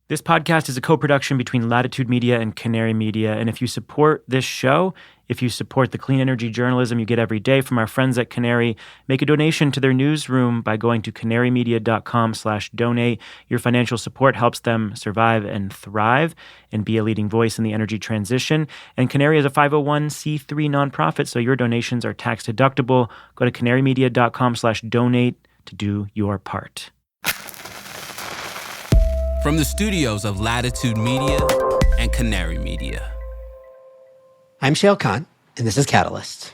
This podcast is a co-production between Latitude Media and Canary Media. And if you support this show, if you support the clean energy journalism you get every day from our friends at Canary, make a donation to their newsroom by going to canarymedia.com/donate. Your financial support helps them survive and thrive and be a leading voice in the energy transition. And Canary is a 501c3 nonprofit, so your donations are tax deductible. Go to canarymedia.com/donate to do your part. From the studios of Latitude Media and Canary Media. I'm Shayle and this is Catalyst.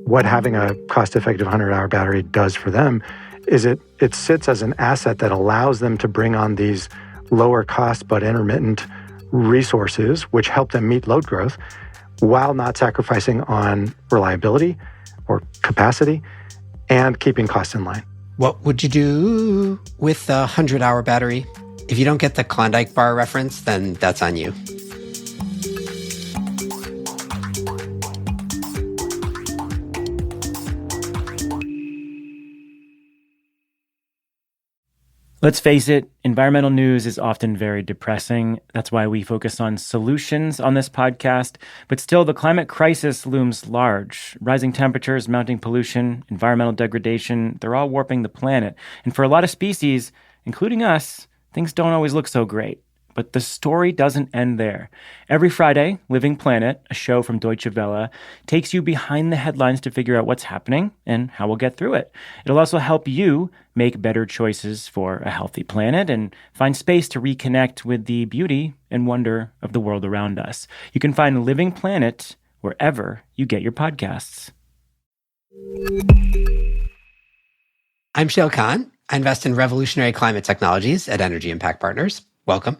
What having a cost-effective 100-hour battery does for them is it sits as an asset that allows them to bring on these lower cost but intermittent resources, which help them meet load growth, while not sacrificing on reliability or capacity and keeping costs in line. What would you do with a 100-hour battery? If you don't get the Klondike bar reference, then that's on you. Let's face it, environmental news is often very depressing. That's why we focus on solutions on this podcast. But still, the climate crisis looms large. Rising temperatures, mounting pollution, environmental degradation, they're all warping the planet. And for a lot of species, including us, things don't always look so great. But the story doesn't end there. Every Friday, Living Planet, a show from Deutsche Welle, takes you behind the headlines to figure out what's happening and how we'll get through it. It'll also help you make better choices for a healthy planet and find space to reconnect with the beauty and wonder of the world around us. You can find Living Planet wherever you get your podcasts. I'm Shayle. I invest in revolutionary climate technologies at Energy Impact Partners. Welcome.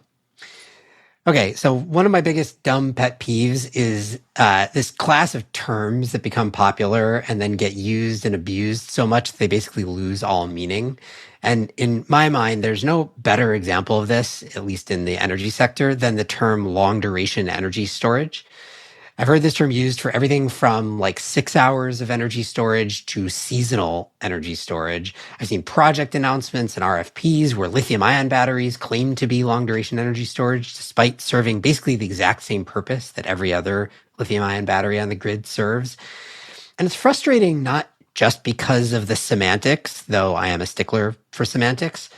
Okay, so one of my biggest dumb pet peeves is this class of terms that become popular and then get used and abused so much that they basically lose all meaning. And in my mind, there's no better example of this, at least in the energy sector, than the term long-duration energy storage. I've heard this term used for everything from like 6 hours of energy storage to seasonal energy storage. I've seen project announcements and RFPs where lithium-ion batteries claim to be long-duration energy storage, despite serving basically the exact same purpose that every other lithium-ion battery on the grid serves. And it's frustrating not just because of the semantics, though I am a stickler for semantics.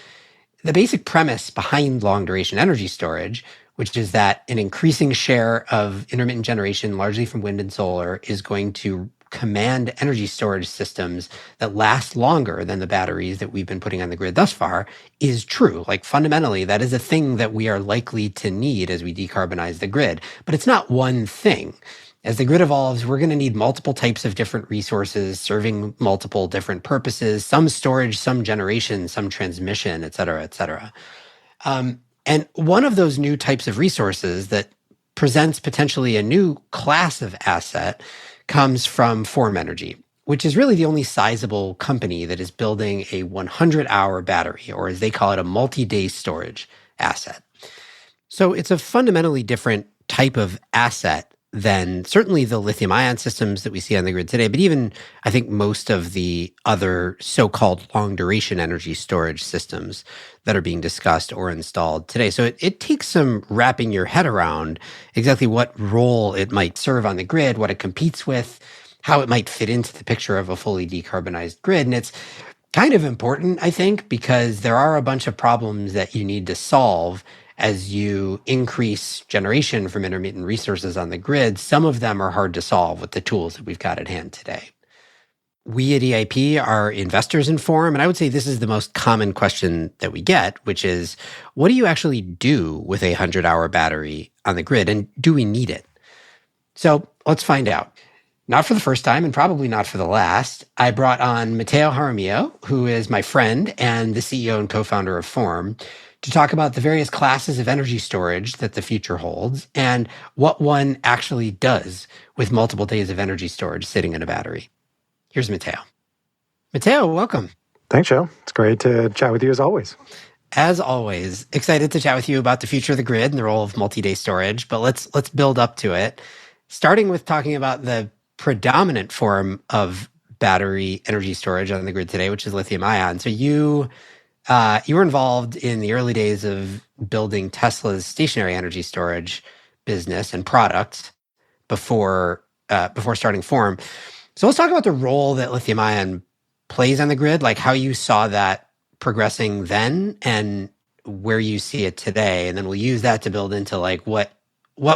The basic premise behind long-duration energy storage, which is that an increasing share of intermittent generation, largely from wind and solar, is going to command energy storage systems that last longer than the batteries that we've been putting on the grid thus far, is true. Like fundamentally, that is a thing that we are likely to need as we decarbonize the grid. But it's not one thing. As the grid evolves, we're going to need multiple types of different resources serving multiple different purposes, some storage, some generation, some transmission, et cetera, et cetera. And one of those new types of resources that presents potentially a new class of asset comes from Form Energy, which is really the only sizable company that is building a 100-hour battery, or as they call it, a multi-day storage asset. So it's a fundamentally different type of asset than certainly the lithium-ion systems that we see on the grid today, but even I think most of the other so-called long-duration energy storage systems that are being discussed or installed today. So it takes some wrapping your head around exactly what role it might serve on the grid, what it competes with, how it might fit into the picture of a fully decarbonized grid. And it's kind of important, I think, because there are a bunch of problems that you need to solve as you increase generation from intermittent resources on the grid. Some of them are hard to solve with the tools that we've got at hand today. We at EIP are investors in Form, and I would say this is the most common question that we get, which is, what do you actually do with a 100-hour battery on the grid, and do we need it? So let's find out. Not for the first time, and probably not for the last, I brought on Mateo, who is my friend and the CEO and co-founder of Form, to talk about the various classes of energy storage that the future holds and what one actually does with multiple days of energy storage sitting in a battery. Here's Mateo. Mateo, welcome. Thanks, Shayle. It's great to chat with you as always. As always, excited to chat with you about the future of the grid and the role of multi-day storage, but let's build up to it, starting with talking about the predominant form of battery energy storage on the grid today, which is lithium-ion. So you you were involved in the early days of building Tesla's stationary energy storage business and product before starting Form. So let's talk about the role that lithium-ion plays on the grid, like how you saw that progressing then and where you see it today. And then we'll use that to build into like what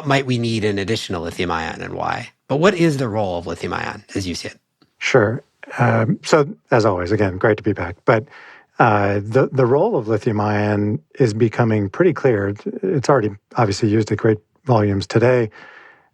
might we need in addition to lithium-ion and why. But what is the role of lithium-ion as you see it? Sure. So as always, again, great to be back. But the role of lithium-ion is becoming pretty clear. It's already obviously used at great volumes today.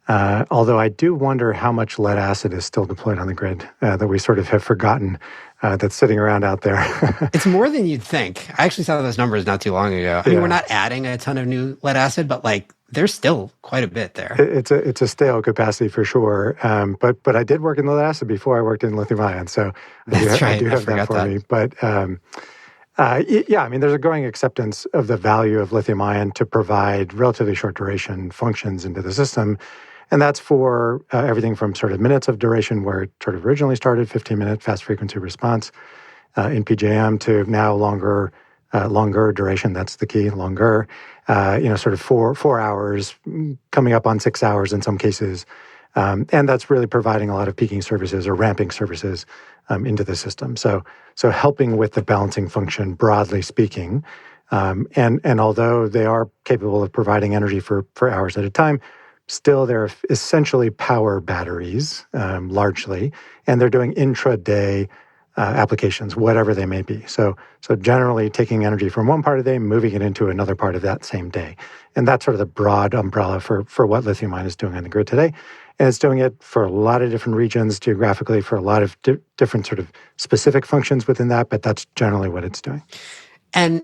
Although I do wonder how much lead acid is still deployed on the grid that we sort of have forgotten that's sitting around out there. It's more than you'd think. I actually saw those numbers not too long ago. I mean, we're not adding a ton of new lead acid, but like there's still quite a bit there. It's a stale capacity for sure. But I did work in lead acid before I worked in lithium-ion, so I do have that for me. But yeah, I mean, there's a growing acceptance of the value of lithium-ion to provide relatively short duration functions into the system. And that's for everything from sort of minutes of duration, where it sort of originally started, 15-minute fast frequency response in PJM, to now longer duration. That's the key, longer. Sort of 4 hours, coming up on 6 hours in some cases. And that's really providing a lot of peaking services or ramping services into the system. So helping with the balancing function, broadly speaking. And although they are capable of providing energy for hours at a time, still, they're essentially power batteries, largely, and they're doing intraday applications, whatever they may be. So generally taking energy from one part of the day, moving it into another part of that same day. And that's sort of the broad umbrella for what lithium-ion is doing on the grid today. And it's doing it for a lot of different regions geographically, for a lot of different sort of specific functions within that, but that's generally what it's doing. And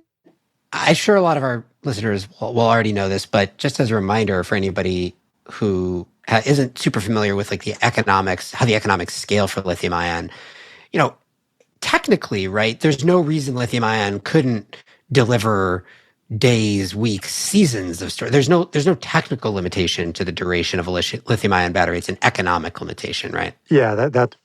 I'm sure a lot of our listeners will already know this, but just as a reminder for anybody who isn't super familiar with like the economics, how the economics scale for lithium-ion, technically, right, there's no reason lithium-ion couldn't deliver days, weeks, seasons of storage. There's no technical limitation to the duration of a lithium-ion battery. It's an economic limitation, right? Yeah,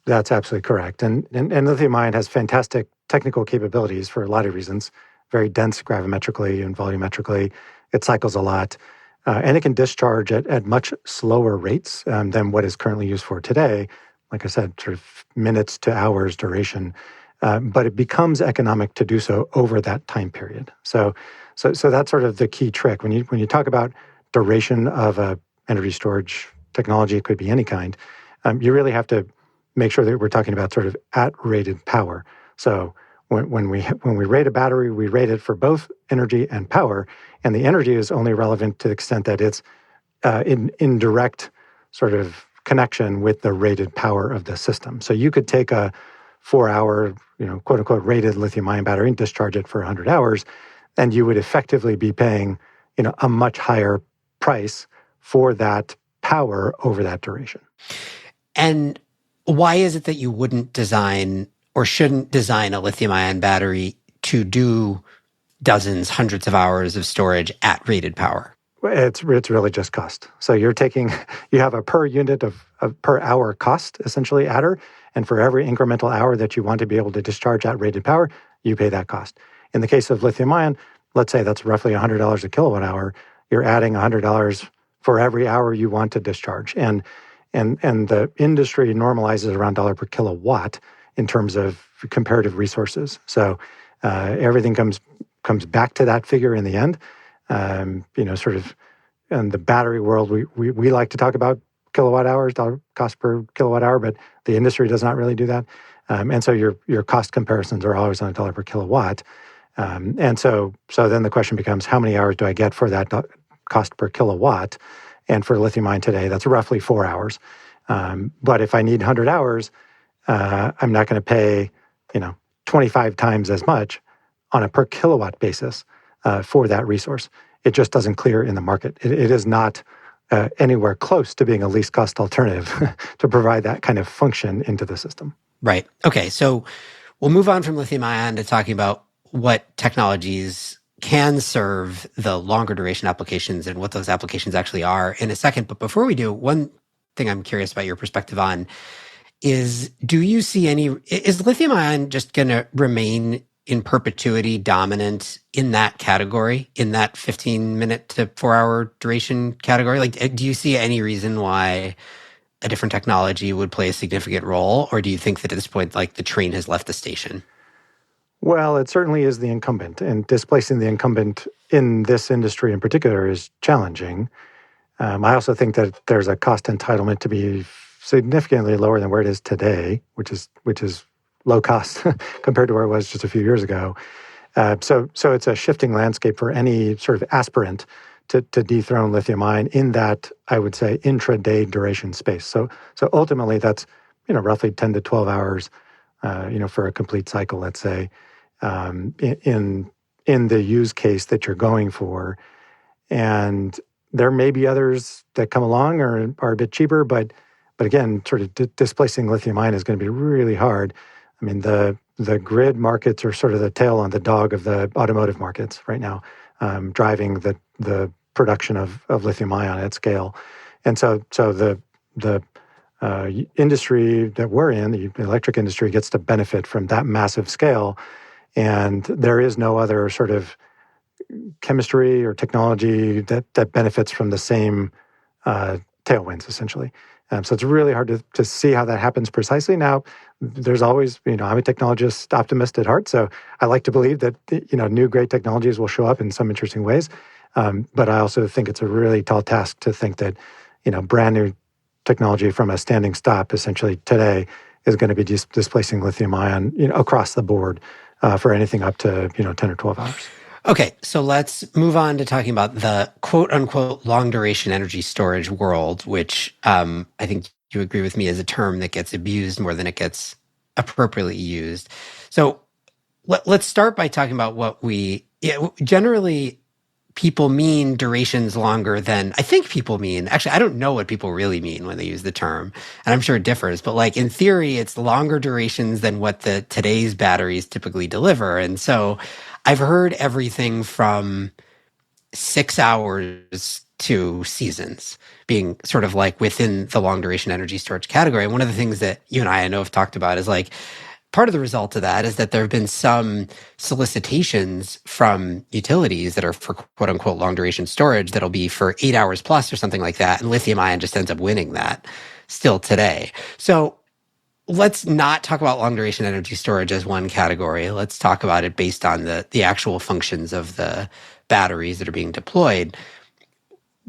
that's absolutely correct. And lithium-ion has fantastic technical capabilities for a lot of reasons. Very dense gravimetrically and volumetrically. It cycles a lot. And it can discharge at much slower rates than what is currently used for today. Like I said, sort of minutes to hours duration. But it becomes economic to do so over that time period. So that's sort of the key trick. When you talk about duration of a energy storage technology, it could be any kind, you really have to make sure that we're talking about sort of at rated power. So when we rate a battery, we rate it for both energy and power, and the energy is only relevant to the extent that it's in direct sort of connection with the rated power of the system. So you could take a 4-hour, quote unquote, rated lithium-ion battery and discharge it for 100 hours, and you would effectively be paying, a much higher price for that power over that duration. And why is it that you wouldn't design or shouldn't design a lithium-ion battery to do dozens, hundreds of hours of storage at rated power? It's really just cost. So you have a per unit of per hour cost, essentially, adder, and for every incremental hour that you want to be able to discharge at rated power, you pay that cost. In the case of lithium-ion, let's say that's roughly $100 a kilowatt hour. You're adding $100 for every hour you want to discharge. And the industry normalizes around $1 per kilowatt in terms of comparative resources. So everything comes back to that figure in the end. Sort of in the battery world, we like to talk about kilowatt hours, dollar cost per kilowatt hour, but the industry does not really do that. And so your cost comparisons are always on $1 per kilowatt. And so then the question becomes, how many hours do I get for that cost per kilowatt? And for lithium-ion today, that's roughly 4 hours. But if I need 100 hours, I'm not going to pay, 25 times as much on a per kilowatt basis for that resource. It just doesn't clear in the market. It is not anywhere close to being a least cost alternative to provide that kind of function into the system. Right. Okay. So we'll move on from lithium-ion to talking about what technologies can serve the longer duration applications and what those applications actually are in a second. But before we do, one thing I'm curious about your perspective on is, do you see is lithium-ion just going to remain in perpetuity dominant in that category, in that 15-minute to 4-hour duration category? Like, do you see any reason why a different technology would play a significant role? Or do you think that at this point, like, the train has left the station? Well, it certainly is the incumbent, and displacing the incumbent in this industry in particular is challenging. I also think that there's a cost entitlement to be significantly lower than where it is today, which is low cost compared to where it was just a few years ago. So it's a shifting landscape for any sort of aspirant to dethrone lithium-ion in that, I would say, intraday duration space. So ultimately, that's roughly 10 to 12 hours, for a complete cycle, let's say, in the use case that you're going for. And there may be others that come along or are a bit cheaper, but again, sort of displacing lithium-ion is going to be really hard. I mean, the grid markets are sort of the tail on the dog of the automotive markets right now, driving the production of lithium-ion at scale. And so the industry that we're in, the electric industry, gets to benefit from that massive scale. And there is no other sort of chemistry or technology that benefits from the same tailwinds, essentially. So it's really hard to see how that happens precisely. Now, there's always, I'm a technologist optimist at heart, so I like to believe that, new great technologies will show up in some interesting ways. But I also think it's a really tall task to think that, brand new technology from a standing stop, essentially today, is going to be displacing lithium-ion, across the board for anything up to, 10 or 12 hours. Okay, so let's move on to talking about the quote-unquote long-duration energy storage world, which I think you agree with me is a term that gets abused more than it gets appropriately used. So let's start by talking about what generally people mean durations longer than I think people mean. Actually, I don't know what people really mean when they use the term, and I'm sure it differs. But like in theory, it's longer durations than what today's batteries typically deliver. And so I've heard everything from 6 hours to seasons being sort of like within the long duration energy storage category. And one of the things that you and I know have talked about is like, part of the result of that is that there have been some solicitations from utilities that are for quote unquote long duration storage that'll be for 8 hours plus or something like that. And lithium ion just ends up winning that still today. So let's not talk about long duration energy storage as one category. Let's talk about it based on the actual functions of the batteries that are being deployed.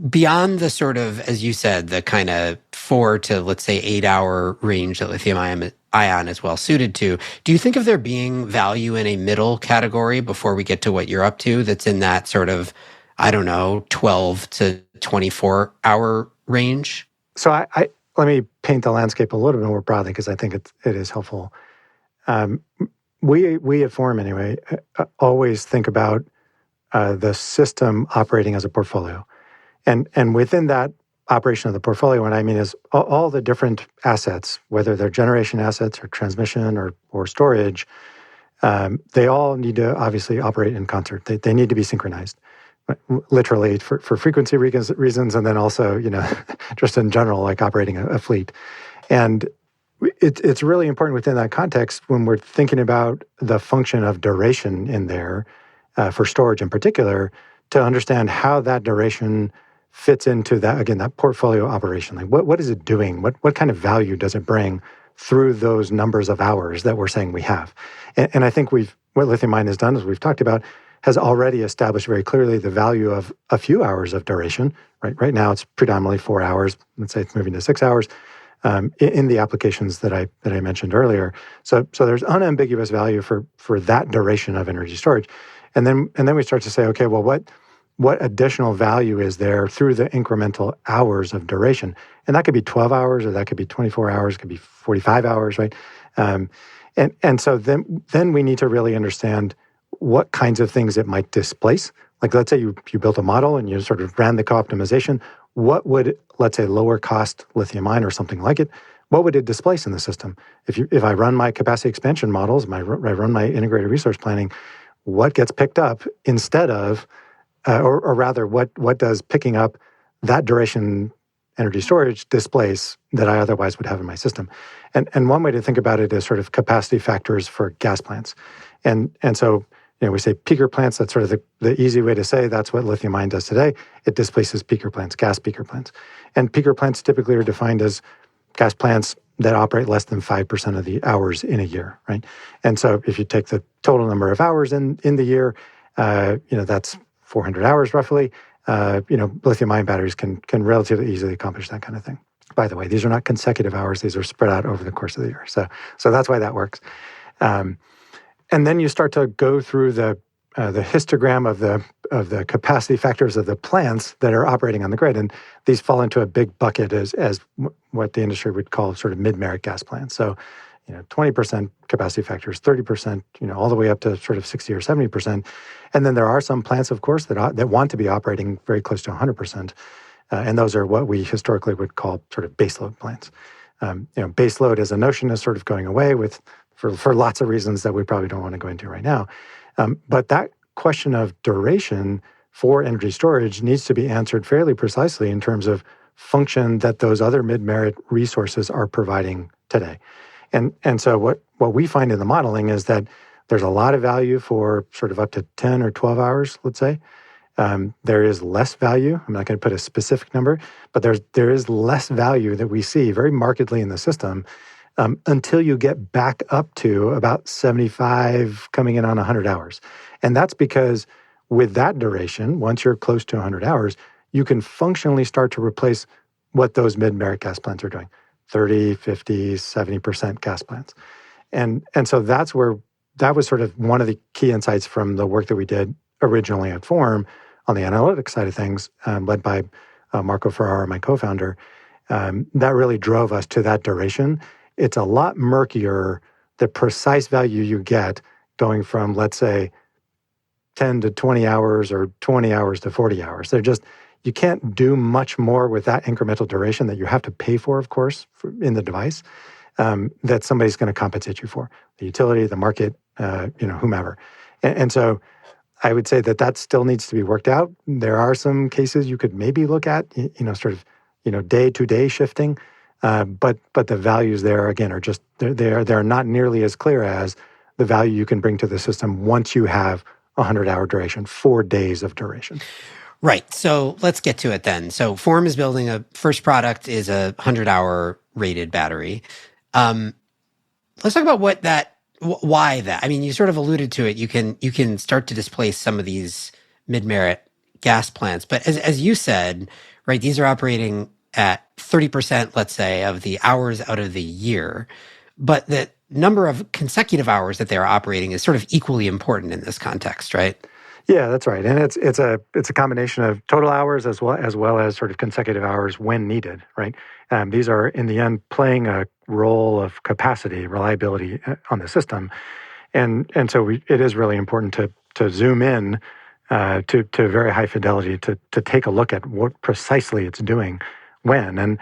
Beyond the sort of, as you said, the kind of 4 to, let's say, 8 hour range that lithium ion is well suited to, do you think of there being value in a middle category before we get to what you're up to that's in that sort of, 12 to 24 hour range? So I let me paint the landscape a little bit more broadly because I think it is helpful. We at Forum, anyway, always think about the system operating as a portfolio. And within that operation of the portfolio, what I mean is all the different assets, whether they're generation assets or transmission or storage, they all need to obviously operate in concert. They need to be synchronized, literally for frequency reasons, and then also, just in general, like operating a fleet. And it's really important within that context when we're thinking about the function of duration in there, for storage in particular, to understand how that duration fits into that, again, that portfolio operation. Like what is it doing? What kind of value does it bring through those numbers of hours that we're saying we have? And I think what lithium-ion has done, as we've talked about, has already established very clearly the value of a few hours of duration. Right now, it's predominantly 4 hours. Let's say it's moving to 6 hours in the applications that I mentioned earlier. So there's unambiguous value for that duration of energy storage. And then we start to say, okay, well, what additional value is there through the incremental hours of duration? And that could be 12 hours, or that could be 24 hours, it could be 45 hours, right? And so then we need to really understand what kinds of things it might displace. Like, let's say you built a model and you sort of ran the co-optimization. What would, let's say, lower cost lithium-ion or something like it, what would it displace in the system? If I run my capacity expansion models, I run my integrated resource planning, what gets picked up instead of, or rather, what does picking up that duration energy storage displace that I otherwise would have in my system. And one way to think about it is sort of capacity factors for gas plants. And so, we say peaker plants, that's sort of the easy way to say that's what lithium-ion does today. It displaces peaker plants, gas peaker plants. And peaker plants typically are defined as gas plants that operate less than 5% of the hours in a year, right? And so if you take the total number of hours in the year, that's 400 hours roughly. Lithium-ion batteries can relatively easily accomplish that kind of thing. By the way, these are not consecutive hours; these are spread out over the course of the year. So that's why that works. And then you start to go through the histogram of the capacity factors of the plants that are operating on the grid, and these fall into a big bucket as what the industry would call sort of mid-merit gas plants. So, 20% capacity factors, 30%, all the way up to sort of 60 or 70%. And then there are some plants, of course, that want to be operating very close to 100%. And those are what we historically would call sort of baseload plants. Baseload as a notion is sort of going away for lots of reasons that we probably don't want to go into right now. But that question of duration for energy storage needs to be answered fairly precisely in terms of function that those other mid-merit resources are providing today. And so what we find in the modeling is that there's a lot of value for sort of up to 10 or 12 hours, let's say. There is less value. I'm not going to put a specific number, but there is less value that we see very markedly in the system until you get back up to about 75, coming in on 100 hours. And that's because with that duration, once you're close to 100 hours, you can functionally start to replace what those mid-merit gas plants are doing. 30, 50, 70% gas plants. And so that was sort of one of the key insights from the work that we did originally at Form on the analytics side of things, led by Marco Ferrara, my co-founder. That really drove us to that duration. It's a lot murkier, the precise value you get going from, let's say, 10 to 20 hours or 20 hours to 40 hours. You can't do much more with that incremental duration that you have to pay for, of course, in the device, that somebody's going to compensate you for. The utility, the market, whomever. And so I would say that still needs to be worked out. There are some cases you could maybe look at, day-to-day shifting, but the values there, again, are just, they're not nearly as clear as the value you can bring to the system once you have 100-hour duration, 4 days of duration. Right. So let's get to it then. So Form is building first product is a 100-hour rated battery. Let's talk about why that. I mean, you sort of alluded to it. You can start to displace some of these mid-merit gas plants. But as you said, right, these are operating at 30%, let's say, of the hours out of the year. But the number of consecutive hours that they're operating is sort of equally important in this context, right? Yeah, that's right. And it's a combination of total hours as well as sort of consecutive hours when needed, right? These are, in the end, playing a role of capacity, reliability on the system. And so it is really important to zoom in to very high fidelity to take a look at what precisely it's doing when. And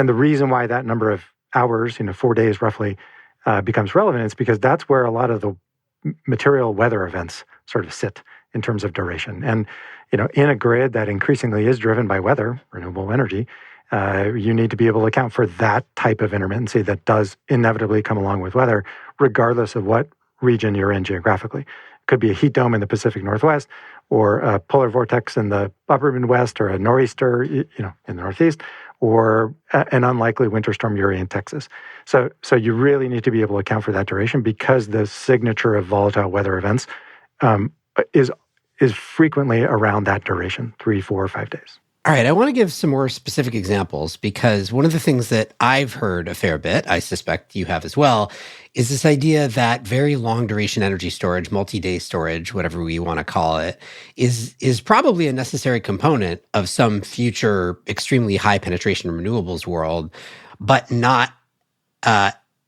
the reason why that number of hours, 4 days roughly, becomes relevant is because that's where a lot of the material weather events sort of sit in terms of duration. And, in a grid that increasingly is driven by weather, renewable energy, you need to be able to account for that type of intermittency that does inevitably come along with weather, regardless of what region you're in geographically. It could be a heat dome in the Pacific Northwest, or a polar vortex in the upper Midwest, or a nor'easter, in the Northeast, or an unlikely winter storm Uri in Texas. So you really need to be able to account for that duration, because the signature of volatile weather events is frequently around that duration, 3, 4, 5 days. All right, I want to give some more specific examples, because one of the things that I've heard a fair bit, I suspect you have as well, is this idea that very long duration energy storage, multi-day storage, whatever we want to call it, is probably a necessary component of some future extremely high penetration renewables world, but not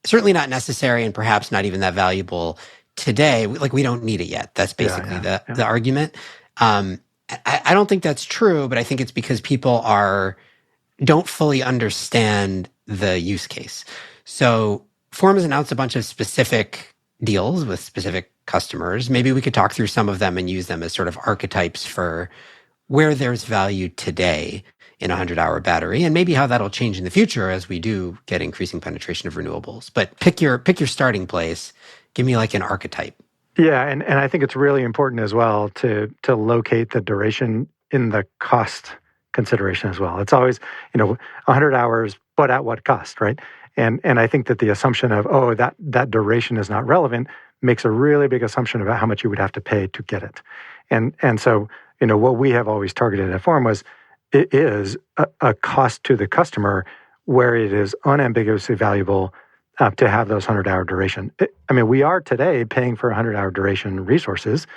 certainly not necessary, and perhaps not even that valuable today. Like, we don't need it yet. That's basically the argument. I don't think that's true, but I think it's because people don't fully understand the use case. So Form has announced a bunch of specific deals with specific customers. Maybe we could talk through some of them and use them as sort of archetypes for where there's value today in a 100-hour battery, and maybe how that'll change in the future as we do get increasing penetration of renewables. But pick your starting place. Give me like an archetype. Yeah, and I think it's really important as well to locate the duration in the cost consideration as well. It's always, 100 hours, but at what cost, right? And I think that the assumption of, that duration is not relevant makes a really big assumption about how much you would have to pay to get it. And so, what we have always targeted at Forum was, it is a cost to the customer where it is unambiguously valuable to have those 100-hour duration. We are today paying for 100-hour duration resources.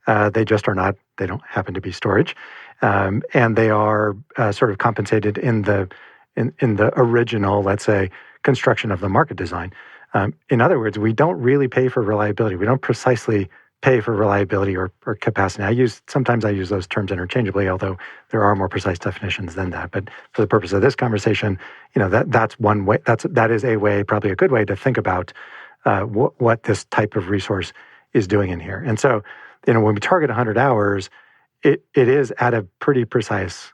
They just are not, they don't happen to be storage. And they are sort of compensated in the original, let's say, construction of the market design. In other words, we don't really pay for reliability. We don't precisely pay for reliability or capacity. Sometimes I use those terms interchangeably, although there are more precise definitions than that. But for the purpose of this conversation, that's one way. That is a way, probably a good way to think about what this type of resource is doing in here. And so, when we target 100 hours, it is at a pretty precise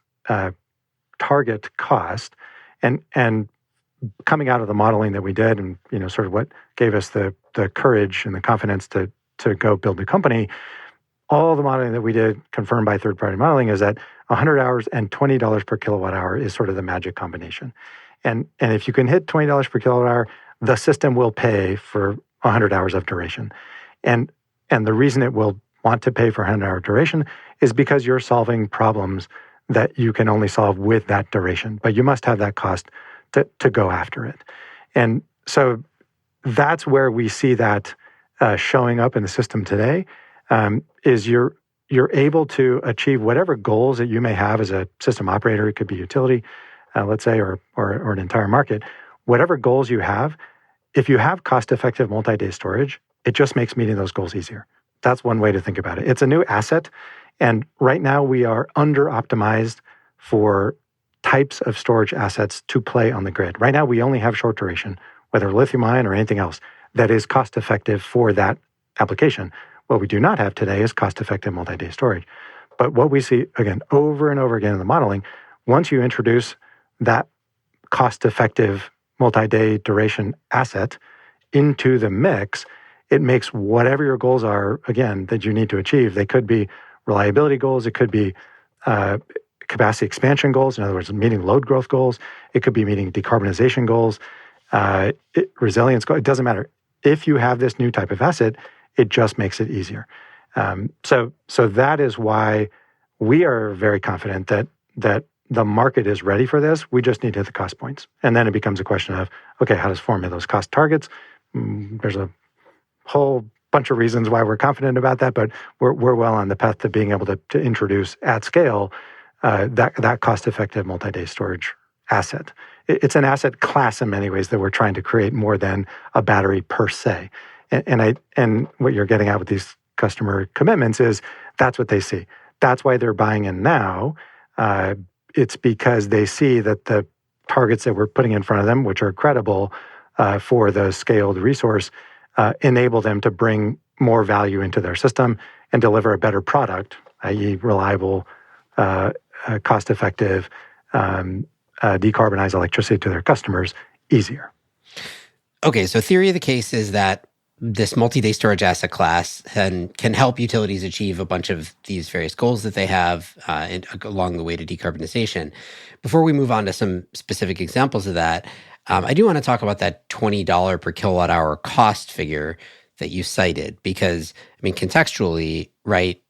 target cost, and coming out of the modeling that we did, and sort of what gave us the courage and the confidence to go build the company, all the modeling that we did, confirmed by third-party modeling, is that 100 hours and $20 per kilowatt hour is sort of the magic combination. And if you can hit $20 per kilowatt hour, the system will pay for 100 hours of duration. And the reason it will want to pay for 100-hour duration is because you're solving problems that you can only solve with that duration. But you must have that cost to go after it. And so that's where we see that showing up in the system today, is you're able to achieve whatever goals that you may have as a system operator. It could be utility, let's say, or an entire market. Whatever goals you have, if you have cost-effective multi-day storage, it just makes meeting those goals easier. That's one way to think about it. It's a new asset, and right now we are under-optimized for types of storage assets to play on the grid. Right now we only have short duration, whether lithium-ion or anything else, that is cost-effective for that application. What we do not have today is cost-effective multi-day storage. But what we see, again, over and over again in the modeling, once you introduce that cost-effective multi-day duration asset into the mix, it makes whatever your goals are, again, that you need to achieve. They could be reliability goals. It could be capacity expansion goals. In other words, meeting load growth goals. It could be meeting decarbonization goals, resilience goals. It doesn't matter. If you have this new type of asset, it just makes it easier. So that is why we are very confident that the market is ready for this. We just need to hit the cost points. And then it becomes a question of, okay, how does Forum hit those cost targets? There's a whole bunch of reasons why we're confident about that, but we're well on the path to being able to introduce at scale that cost-effective multi-day storage asset. It's an asset class in many ways that we're trying to create more than a battery per se. And what you're getting at with these customer commitments is that's what they see. That's why they're buying in now. It's because they see that the targets that we're putting in front of them, which are credible for the scaled resource, enable them to bring more value into their system and deliver a better product, i.e. reliable, cost-effective, decarbonize electricity to their customers easier. Okay, so theory of the case is that this multi-day storage asset class can help utilities achieve a bunch of these various goals that they have along the way to decarbonization. Before we move on to some specific examples of that, I do want to talk about that $20 per kilowatt hour cost figure that you cited, because contextually, right,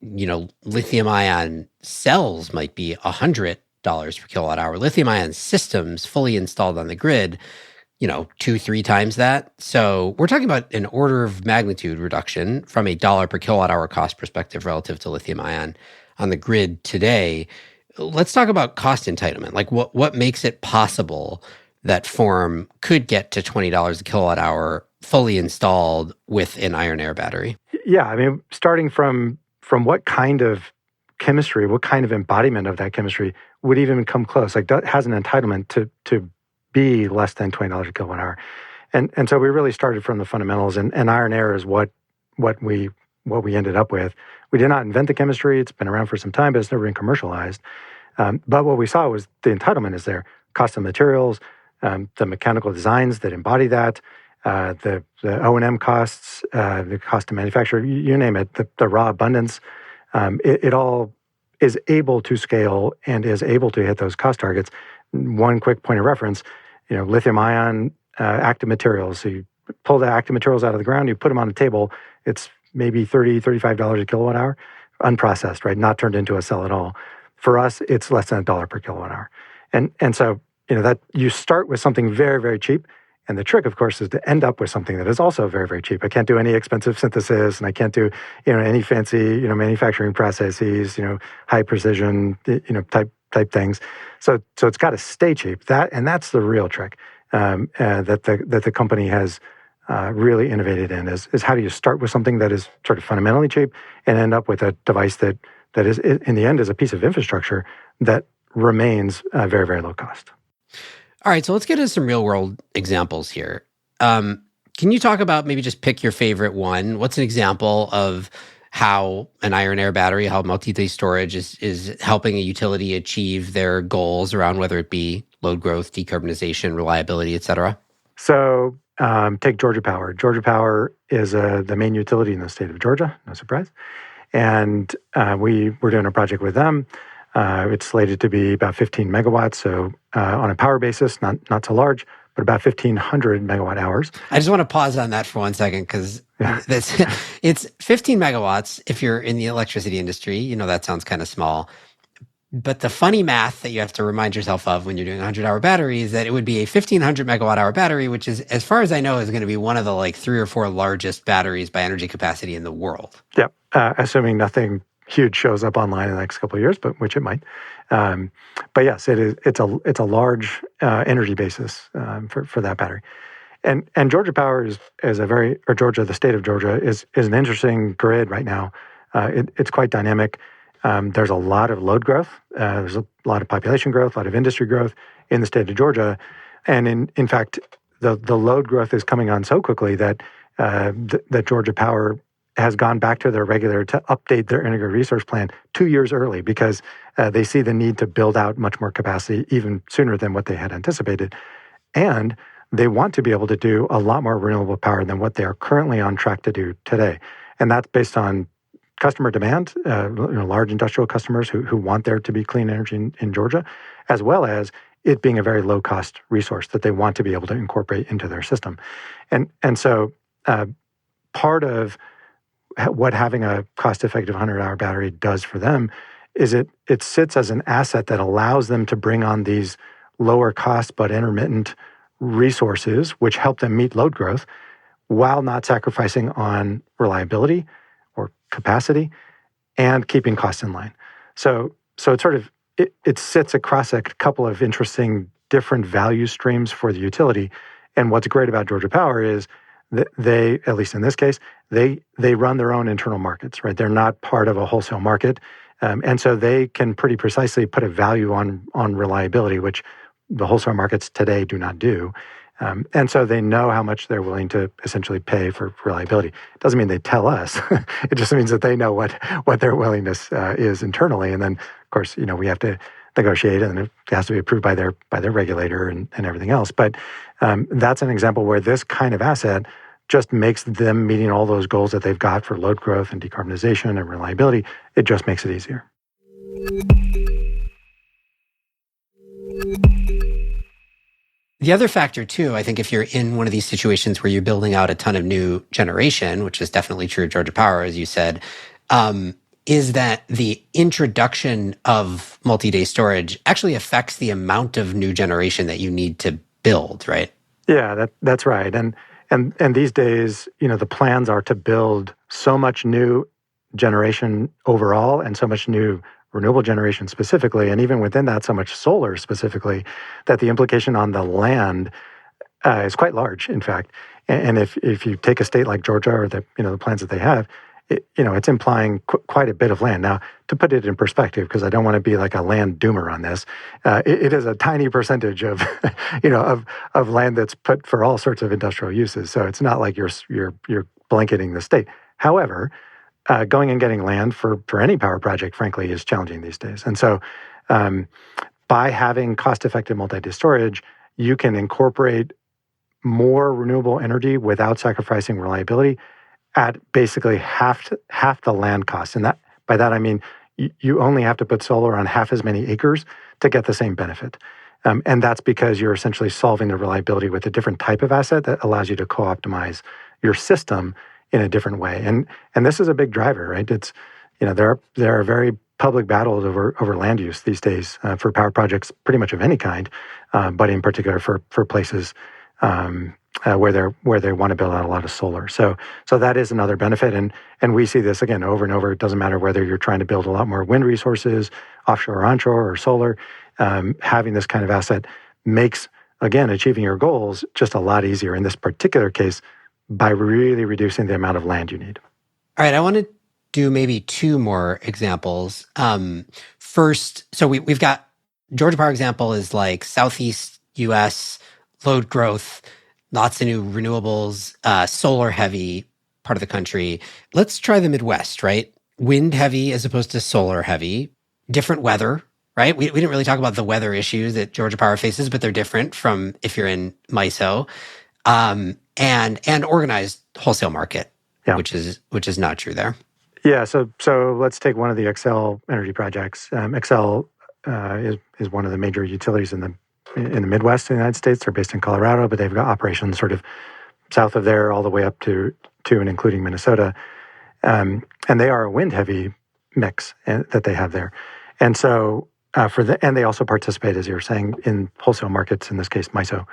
lithium-ion cells might be $100 per kilowatt hour. Lithium-ion systems fully installed on the grid, 2-3 times that. So we're talking about an order of magnitude reduction from a dollar per kilowatt hour cost perspective relative to lithium-ion on the grid today. Let's talk about cost entitlement. Like what makes it possible that Forum could get to $20 a kilowatt hour fully installed with an iron air battery? Yeah, starting from what kind of chemistry, what kind of embodiment of that chemistry would even come close? Like, has an entitlement to be less than $20 a kilowatt hour. And so we really started from the fundamentals, and iron air is what we what we ended up with. We did not invent the chemistry. It's been around for some time, but it's never been commercialized. But what we saw was the entitlement is there. Cost of materials, the mechanical designs that embody that, the O&M costs, the cost to manufacture, you name it, the raw abundance, it all is able to scale and is able to hit those cost targets. One quick point of reference, lithium-ion active materials. So you pull the active materials out of the ground, you put them on a table, it's maybe $30, $35 a kilowatt hour, unprocessed, right? Not turned into a cell at all. For us, it's less than $1 per kilowatt hour. And so, that you start with something very, very cheap. And the trick, of course, is to end up with something that is also very, very cheap. I can't do any expensive synthesis, and I can't do, any fancy, manufacturing processes, high precision, type things. So it's got to stay cheap. That's the real trick that the company has really innovated in is how do you start with something that is sort of fundamentally cheap and end up with a device that is in the end is a piece of infrastructure that remains very, very low cost. All right, so let's get into some real world examples here. Can you talk about maybe just pick your favorite one? What's an example of how an iron air battery, how multi-day storage is helping a utility achieve their goals around whether it be load growth, decarbonization, reliability, et cetera? So take Georgia Power. Georgia Power is the main utility in the state of Georgia, no surprise. And we were doing a project with them. It's slated to be about 15 megawatts. So on a power basis, not so large, but about 1,500 megawatt hours. I just want to pause on that for 1 second because it's 15 megawatts. If you're in the electricity industry, that sounds kind of small. But the funny math that you have to remind yourself of when you're doing a 100-hour battery is that it would be a 1,500 megawatt hour battery, which is, as far as I know, is going to be one of the 3 or 4 largest batteries by energy capacity in the world. Yeah, assuming nothing huge shows up online in the next couple of years, but which it might. But yes, it's a large energy basis for that battery. And Georgia Power the state of Georgia is an interesting grid right now. It's quite dynamic. There's a lot of load growth. There's a lot of population growth, a lot of industry growth in the state of Georgia. And in fact, the load growth is coming on so quickly that that Georgia Power has gone back to their regulator to update their integrated resource plan 2 years early because they see the need to build out much more capacity even sooner than what they had anticipated. And they want to be able to do a lot more renewable power than what they are currently on track to do today. And that's based on customer demand, large industrial customers who want there to be clean energy in Georgia, as well as it being a very low-cost resource that they want to be able to incorporate into their system. And so part of what having a cost-effective 100-hour battery does for them is it sits as an asset that allows them to bring on these lower cost but intermittent resources, which help them meet load growth while not sacrificing on reliability or capacity and keeping costs in line. So it sits across a couple of interesting different value streams for the utility. And what's great about Georgia Power is they, at least in this case, they run their own internal markets, right? They're not part of a wholesale market. And so they can pretty precisely put a value on reliability, which the wholesale markets today do not do. And so they know how much they're willing to essentially pay for reliability. It doesn't mean they tell us. It just means that they know what their willingness is internally. And then, of course, we have to negotiate, and it has to be approved by their regulator and everything else. But that's an example where this kind of asset just makes them meeting all those goals that they've got for load growth and decarbonization and reliability. It just makes it easier. The other factor, too, I think if you're in one of these situations where you're building out a ton of new generation, which is definitely true of Georgia Power, as you said, is that the introduction of multi-day storage actually affects the amount of new generation that you need to build, right? Yeah, that's right. And these days, the plans are to build so much new generation overall and so much new renewable generation specifically, and even within that, so much solar specifically, that the implication on the land is quite large, in fact. And if you take a state like Georgia or the plans that they have, it's implying quite a bit of land. Now, to put it in perspective, because I don't want to be like a land doomer on this, it is a tiny percentage of of land that's put for all sorts of industrial uses. So it's not like you're blanketing the state. However, going and getting land for any power project, frankly, is challenging these days. And so by having cost-effective multi-day storage, you can incorporate more renewable energy without sacrificing reliability at basically half the land cost. And by that I mean you only have to put solar on half as many acres to get the same benefit. And that's because you're essentially solving the reliability with a different type of asset that allows you to co-optimize your system in a different way. And this is a big driver, right? It's there are very public battles over land use these days for power projects, pretty much of any kind, but in particular for places where they want to build out a lot of solar. So that is another benefit, and we see this again over and over. It doesn't matter whether you're trying to build a lot more wind resources, offshore or onshore, or solar. Having this kind of asset makes, again, achieving your goals just a lot easier in this particular case by really reducing the amount of land you need. All right, I want to do maybe two more examples. First, so we've got Georgia Power example is like Southeast U.S. load growth, lots of new renewables, solar heavy part of the country. Let's try the Midwest, right? Wind heavy as opposed to solar heavy, different weather, right? We didn't really talk about the weather issues that Georgia Power faces, but they're different from if you're in MISO, and organized wholesale market, which is not true there. Yeah, so let's take one of the Xcel energy projects. Xcel is one of the major utilities in the Midwest of the United States. They're based in Colorado, but they've got operations sort of south of there all the way up to and including Minnesota. And they are a wind-heavy mix that they have there. And so and they also participate, as you were saying, in wholesale markets, in this case, MISO.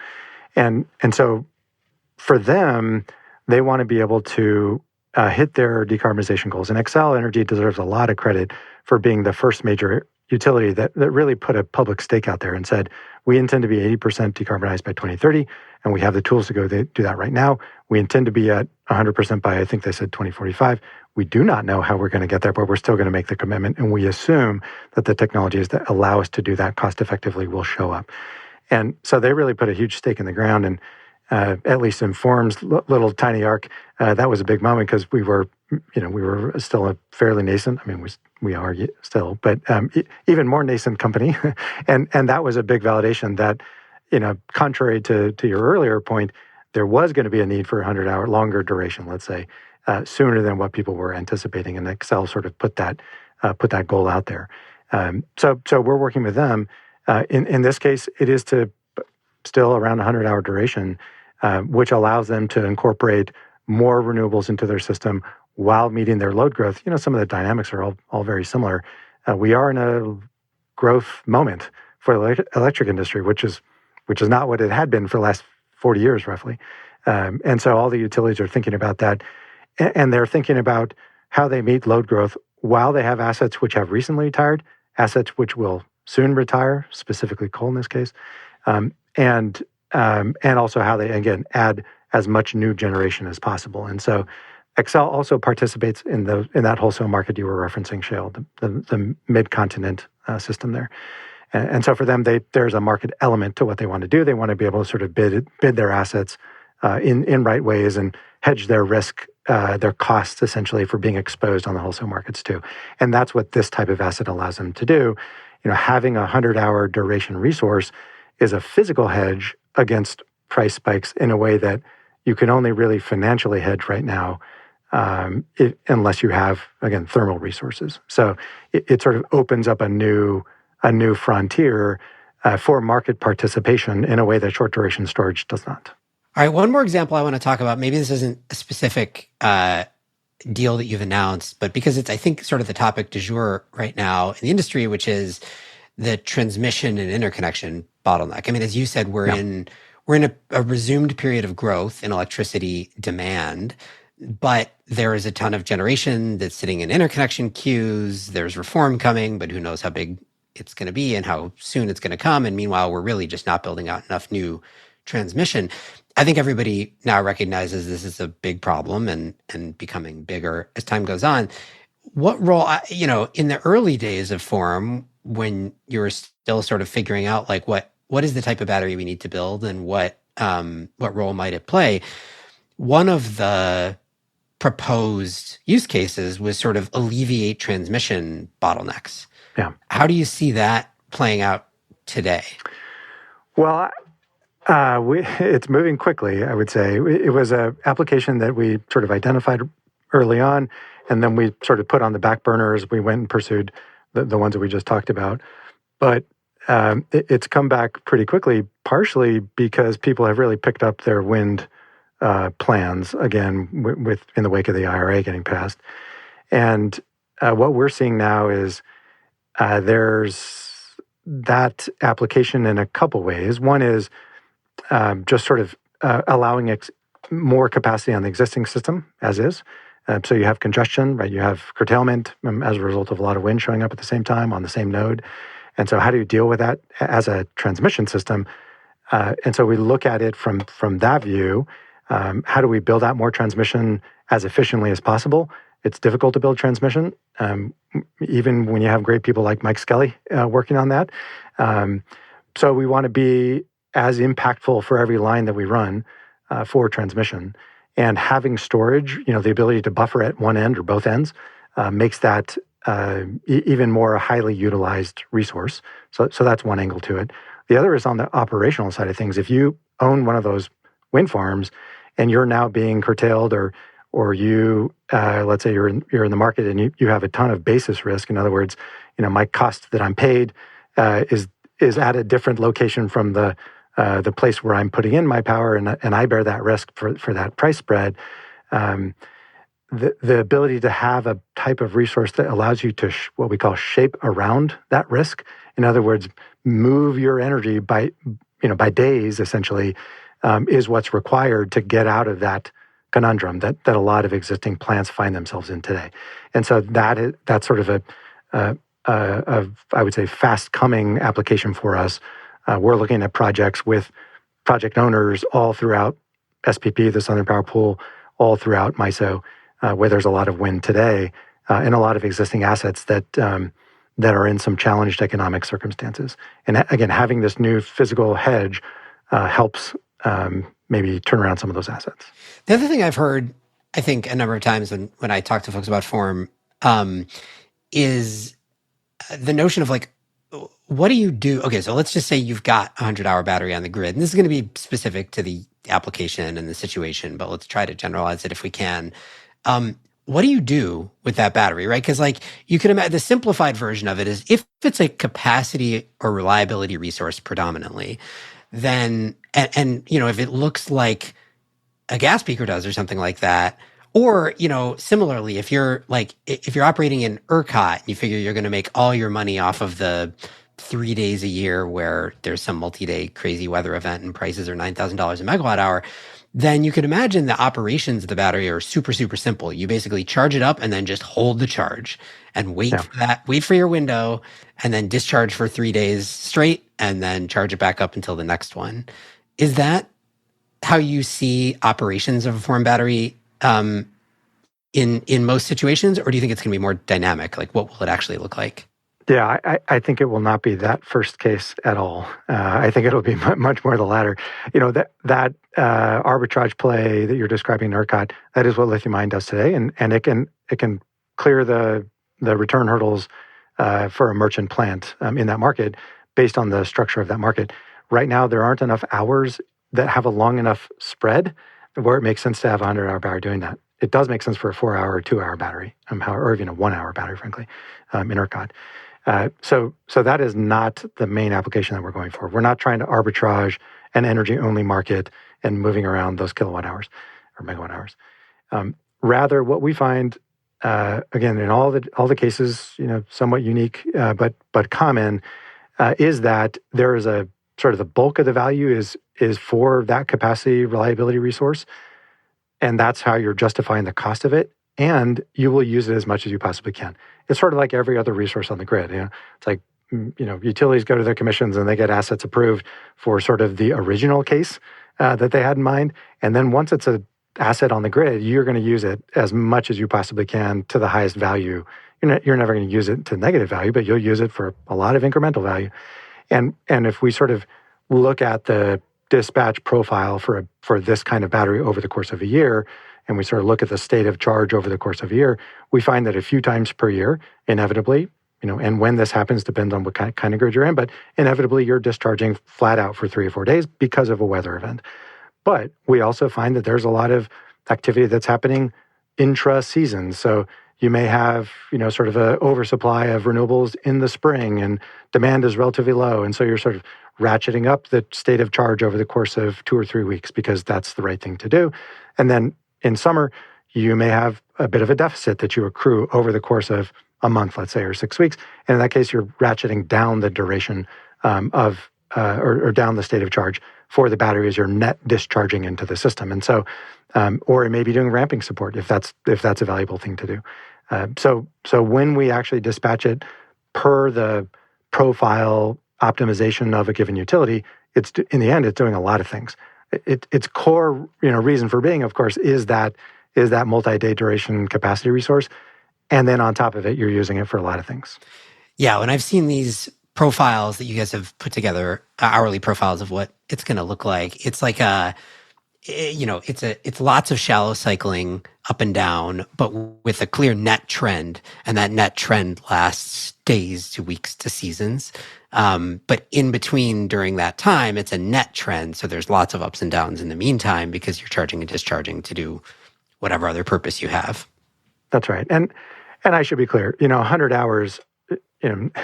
And so for them, they want to be able to hit their decarbonization goals. And Xcel Energy deserves a lot of credit for being the first major utility that really put a public stake out there and said, we intend to be 80% decarbonized by 2030, and we have the tools to go do that right now. We intend to be at 100% by, I think they said 2045. We do not know how we're going to get there, but we're still going to make the commitment, and we assume that the technologies that allow us to do that cost effectively will show up. And so they really put a huge stake in the ground, and at least in Form's little tiny arc, that was a big moment because we were still a fairly nascent. I mean, we are still, but even more nascent company, and that was a big validation that, contrary to your earlier point, there was going to be a need for 100-hour longer duration, let's say, sooner than what people were anticipating, and Xcel sort of put that goal out there. So we're working with them. In this case, it is to still around 100-hour duration, which allows them to incorporate more renewables into their system while meeting their load growth. Some of the dynamics are all very similar. We are in a growth moment for the electric industry, which is not what it had been for the last 40 years, roughly. And so all the utilities are thinking about that, and they're thinking about how they meet load growth while they have assets which have recently retired, assets which will soon retire, specifically coal in this case, and also how they, again, add as much new generation as possible. And so Xcel also participates in that wholesale market you were referencing, Shayle, the mid-continent system there. And so for them, there's a market element to what they want to do. They want to be able to sort of bid their assets in right ways and hedge their risk, their costs, essentially, for being exposed on the wholesale markets too. And that's what this type of asset allows them to do. Having a 100-hour duration resource is a physical hedge against price spikes in a way that you can only really financially hedge right now unless you have, again, thermal resources. So it sort of opens up a new frontier for market participation in a way that short duration storage does not. All right, one more example I want to talk about. Maybe this isn't a specific deal that you've announced, but because it's, I think, sort of the topic du jour right now in the industry, which is the transmission and interconnection bottleneck. I mean, as you said, we're in a resumed period of growth in electricity demand, but there is a ton of generation that's sitting in interconnection queues. There's reform coming, but who knows how big it's going to be and how soon it's going to come. And meanwhile, we're really just not building out enough new transmission. I think everybody now recognizes this is a big problem and becoming bigger as time goes on. What role, in the early days of Forum, when you were still sort of figuring out like what is the type of battery we need to build and what role might it play? One of the proposed use cases was sort of alleviate transmission bottlenecks. Yeah. How do you see that playing out today? Well, it's moving quickly, I would say. It was an application that we sort of identified early on, and then we sort of put on the back burner as we went and pursued the ones that we just talked about. But it's come back pretty quickly, partially because people have really picked up their wind plans again in the wake of the IRA getting passed. And what we're seeing now is there's that application in a couple ways. One is just sort of allowing more capacity on the existing system as is. So you have congestion, right? You have curtailment as a result of a lot of wind showing up at the same time on the same node. And so how do you deal with that as a transmission system? And so we look at it from that view. How do we build out more transmission as efficiently as possible? It's difficult to build transmission, even when you have great people like Mike Skelly working on that. So we want to be as impactful for every line that we run for transmission. And having storage, the ability to buffer at one end or both ends, makes that even more a highly utilized resource. So that's one angle to it. The other is on the operational side of things. If you own one of those wind farms and you're now being curtailed, or you, let's say you're in the market and you have a ton of basis risk. In other words, my cost that I'm paid is at a different location from the place where I'm putting in my power, and I bear that risk for that price spread. The ability to have a type of resource that allows you to what we call shape around that risk. In other words, move your energy by days, essentially, is what's required to get out of that conundrum that a lot of existing plants find themselves in today. And so that's sort of I would say, fast coming application for us. We're looking at projects with project owners all throughout SPP, the Southern Power Pool, all throughout MISO, where there's a lot of wind today, and a lot of existing assets that are in some challenged economic circumstances. And again, having this new physical hedge helps maybe turn around some of those assets. The other thing I've heard, I think, a number of times when I talk to folks about Form, is the notion of like, what do you do? Okay, so let's just say you've got a 100-hour battery on the grid, and this is going to be specific to the application and the situation, but let's try to generalize it if we can. What do you do with that battery, right? Because like you can imagine, the simplified version of it is if it's a capacity or reliability resource predominantly, then, and if it looks like a gas peaker does or something like that, or, similarly, if you're operating in ERCOT, and you figure you're going to make all your money off of the 3 days a year where there's some multi-day crazy weather event and prices are $9,000 a megawatt hour, then you could imagine the operations of the battery are super, super simple. You basically charge it up and then just hold the charge and wait for your window, and then discharge for 3 days straight, and then charge it back up until the next one. Is that how you see operations of a Form battery in most situations, or do you think it's going to be more dynamic? Like, what will it actually look like? Yeah, I think it will not be that first case at all. I think it'll be much more the latter. That arbitrage play that you're describing in ERCOT, that is what lithium-ion does today, and it can clear the return hurdles for a merchant plant in that market based on the structure of that market. Right now, there aren't enough hours that have a long enough spread where it makes sense to have a 100-hour battery doing that. It does make sense for a 4-hour or 2-hour battery, or even a 1-hour battery, frankly, in ERCOT. So that is not the main application that we're going for. We're not trying to arbitrage an energy-only market and moving around those kilowatt hours or megawatt hours. Rather, what we find, again, in all the cases, somewhat unique but common, is that there is a sort of the bulk of the value is for that capacity reliability resource, and that's how you're justifying the cost of it. And you will use it as much as you possibly can. It's sort of like every other resource on the grid. It's like, utilities go to their commissions and they get assets approved for sort of the original case that they had in mind. And then once it's an asset on the grid, you're going to use it as much as you possibly can to the highest value. You're never going to use it to negative value, but you'll use it for a lot of incremental value. And if we sort of look at the dispatch profile for this kind of battery over the course of a year, and we sort of look at the state of charge over the course of a year, we find that a few times per year, inevitably, and when this happens depends on what kind of grid you're in, but inevitably you're discharging flat out for 3 or 4 days because of a weather event. But we also find that there's a lot of activity that's happening intra-season. So you may have, sort of an oversupply of renewables in the spring and demand is relatively low. And so you're sort of ratcheting up the state of charge over the course of 2 or 3 weeks because that's the right thing to do. And then in summer, you may have a bit of a deficit that you accrue over the course of a month, let's say, or 6 weeks. And in that case, you're ratcheting down the duration or down the state of charge for the battery as you're net discharging into the system. And so, or it may be doing ramping support if that's a valuable thing to do. So when we actually dispatch it per the profile optimization of a given utility, it's in the end, it's doing a lot of things. Its core, reason for being, of course, is that multi-day duration capacity resource. And then on top of it, you're using it for a lot of things. Yeah, when I've seen these profiles that you guys have put together, hourly profiles of what it's going to look like, it's like it's lots of shallow cycling up and down, but with a clear net trend, and that net trend lasts days to weeks to seasons. But in between, during that time, it's a net trend, so there's lots of ups and downs in the meantime because you're charging and discharging to do whatever other purpose you have. That's right, and I should be clear. 100 hours.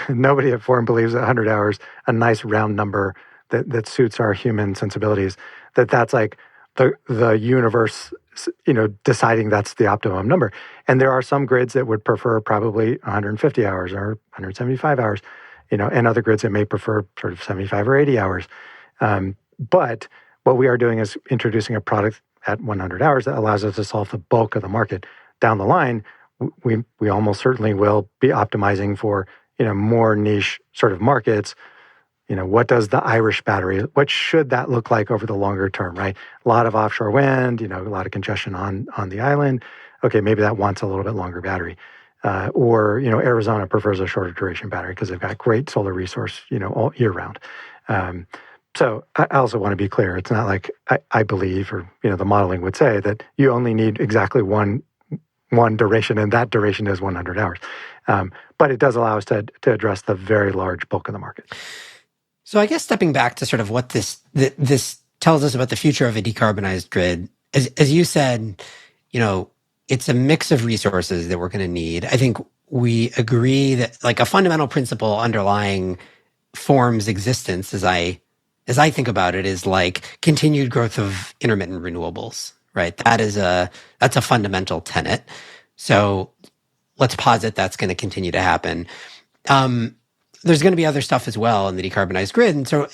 Nobody at Forum believes that 100 hours, a nice round number that suits our human sensibilities, that's like the universe, deciding that's the optimum number. And there are some grids that would prefer probably 150 hours or 175 hours, and other grids that may prefer sort of 75 or 80 hours. But what we are doing is introducing a product at 100 hours that allows us to solve the bulk of the market. Down the line, we almost certainly will be optimizing for, more niche sort of markets. What does the Irish battery, what should that look like over the longer term, right? A lot of offshore wind, a lot of congestion on the island. Okay, maybe that wants a little bit longer battery. Or, Arizona prefers a shorter duration battery because they've got great solar resource, all year round. So I also want to be clear. It's not like I believe, or, the modeling would say that you only need exactly one duration, and that duration is 100 hours. But it does allow us to address the very large bulk of the market. So I guess stepping back to sort of what this tells us about the future of a decarbonized grid, as you said, it's a mix of resources that we're going to need. I think we agree that like a fundamental principle underlying Form's existence, as I think about it, is like continued growth of intermittent renewables, right? That's a fundamental tenet. So let's posit that's going to continue to happen. There's going to be other stuff as well in the decarbonized grid. And so,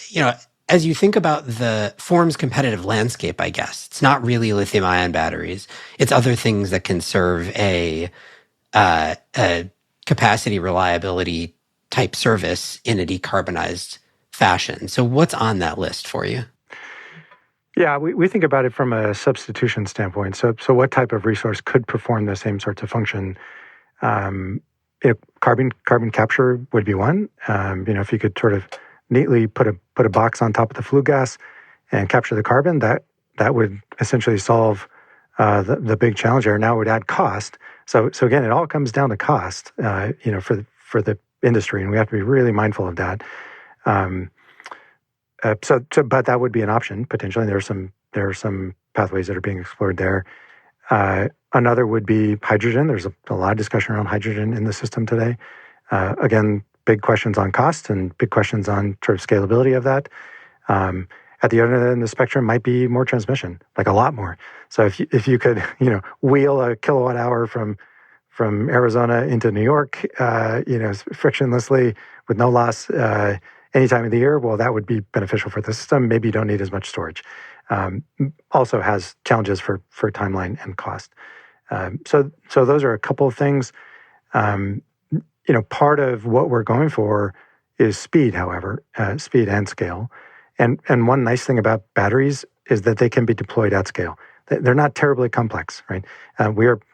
as you think about the Form's competitive landscape, I guess, it's not really lithium-ion batteries. It's other things that can serve a capacity reliability type service in a decarbonized fashion. So what's on that list for you? Yeah, we think about it from a substitution standpoint. So what type of resource could perform the same sorts of function? Carbon capture would be one. If you could sort of neatly put a box on top of the flue gas and capture the carbon, that would essentially solve the big challenge there. Now it would add cost. So again, it all comes down to cost. For the industry, and we have to be really mindful of that. But that would be an option potentially. There are some pathways that are being explored there. Another would be hydrogen. There's a lot of discussion around hydrogen in the system today. Again, big questions on cost and big questions on sort of scalability of that. At the other end of the spectrum might be more transmission, like a lot more. So if you could, wheel a kilowatt hour from Arizona into New York, frictionlessly with no loss any time of the year, well, that would be beneficial for the system. Maybe you don't need as much storage. Also has challenges for timeline and cost. So those are a couple of things. Part of what we're going for is speed, however, speed and scale. And one nice thing about batteries is that they can be deployed at scale. They're not terribly complex, right?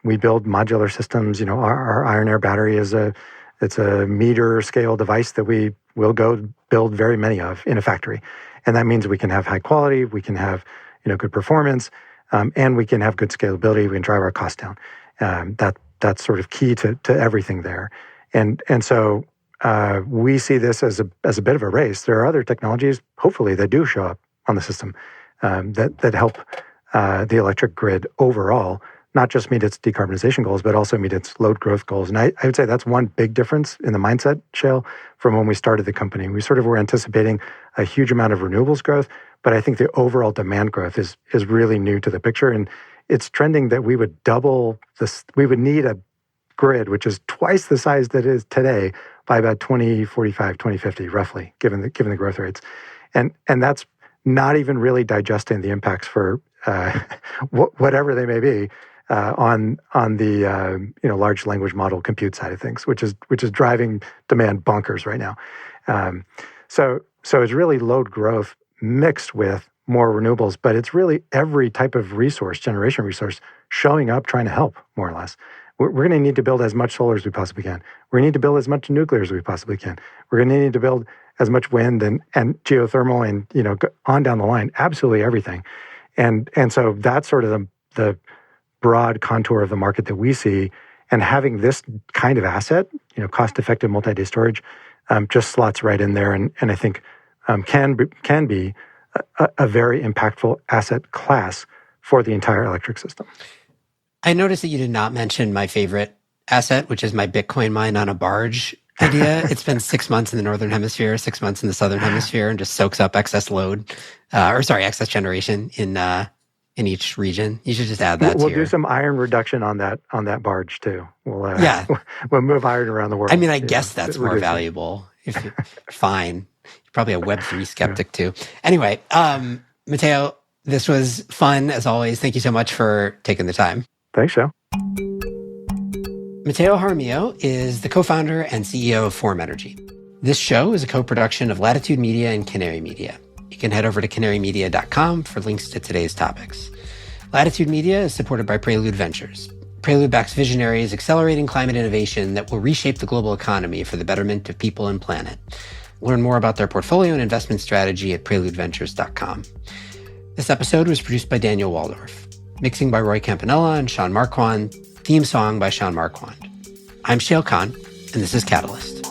We build modular systems. Our iron air battery it's a meter scale device that we will go build very many of in a factory. And that means we can have high quality, we can have, good performance. and we can have good scalability. We can drive our costs down. That's sort of key to everything there. And so we see this as a bit of a race. There are other technologies, hopefully, that do show up on the system that help the electric grid overall, not just meet its decarbonization goals, but also meet its load growth goals. And I would say that's one big difference in the mindset, Shayle, from when we started the company. We sort of were anticipating a huge amount of renewables growth, but I think the overall demand growth is really new to the picture. And it's trending that we would double this. We would need a grid, which is twice the size that it is today, by about 2045, 2050, roughly, given the growth rates. And that's not even really digesting the impacts for whatever they may be on the large language model compute side of things, which is driving demand bonkers right now. So it's really load growth mixed with more renewables, but it's really every type of generation resource, showing up trying to help, more or less. We're going to need to build as much solar as we possibly can. We're going to need to build as much nuclear as we possibly can. We're going to need to build as much wind and geothermal and on down the line, absolutely everything. And so that's sort of the broad contour of the market that we see. And having this kind of asset, cost-effective multi-day storage, just slots right in there, and I think can be a very impactful asset class for the entire electric system. I noticed that you did not mention my favorite asset, which is my Bitcoin mine on a barge idea. It's been 6 months in the Northern Hemisphere, 6 months in the Southern Hemisphere, and just soaks up excess load, excess generation in each region. You should just add that. We'll do some iron reduction on that barge too. We'll move iron around the world. I mean, I guess that's more valuable. Fine. You're probably a Web3 skeptic too. Anyway, Mateo, this was fun as always. Thank you so much for taking the time. Thanks, Shayle. Mateo Jaramillo is the co-founder and CEO of Form Energy. This show is a co-production of Latitude Media and Canary Media. You can head over to canarymedia.com for links to today's topics. Latitude Media is supported by Prelude Ventures. Prelude backs visionaries accelerating climate innovation that will reshape the global economy for the betterment of people and planet. Learn more about their portfolio and investment strategy at preludeventures.com. This episode was produced by Daniel Waldorf. Mixing by Roy Campanella and Sean Marquand. Theme song by Sean Marquand. I'm Shayle Khan, and this is Catalyst.